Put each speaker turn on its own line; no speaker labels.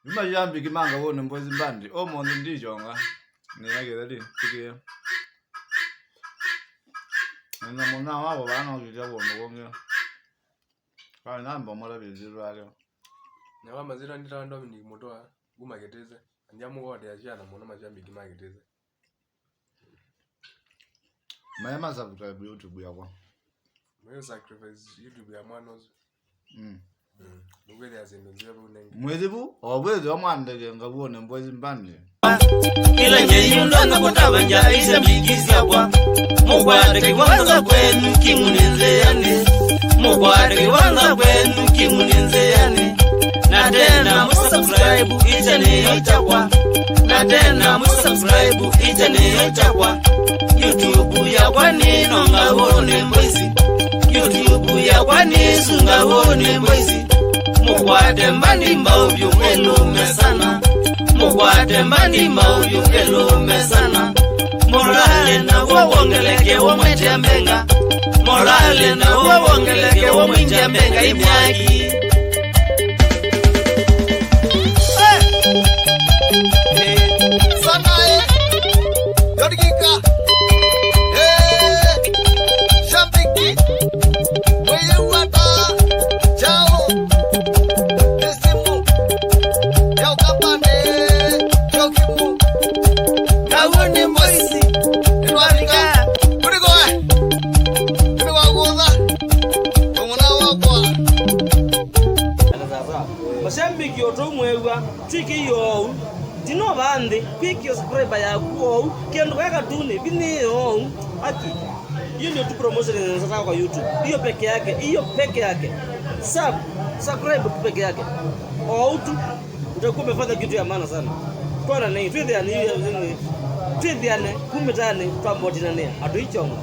Ima jambi kimanga wone mbozi mbandi. Mondi ndijonga. Niyagera di. Tikiye. Nina mona wabo bana okija wone wonge. Kali namba mala biziru alio.
Nyawa mazira ndita Dominic motoa gumaketeze. Anjamu gode yashana mona majambi kimaketeze.
Mayama subscribe YouTube yakwa.
Mayo sacrifice YouTube ya mwanozo. Nugwele yasendoziwe bunenge.
Mwezibu obwezi omwandege ngabone mbozi mbandi.
Kila nyeyundo ngakotavanja isa migizya kwa. Mugwade kiwanza kwenu kimunenze yani. Mugwade kiwanza kwenu kimunenze yani. Na tena musubscribe itene yochakwa. Na tena musubscribe itene yochakwa. YouTube ya kwani nonga wone mbozi. YouTube ya kwani sunga wone mbozi. Mugwade mbandi mbauyo elume sana. Mugwade mbandi mbauyo elume sana. Morale na wongeleke womwejambenga. Morale na wongeleke womwejambenga imyaki.
Sanae Yorgika Shambiki Weyuata Chao Istimu Ukambani Yokimu Nguniko Moisi Nwarika Nguniko Nguniko Omona wakwa
Mashambiki otomwewa twiki yo dino bande quick subscribe ya kuo kendo kaka tune bini yo aki hiyo ndio tu promotion inaweza kwa YouTube hiyo peke yake subscribe peke yake au tu utakuwa umefanya kitu ya maana sana kwa nini twende yani kumbe tane twamboti nani atuichonga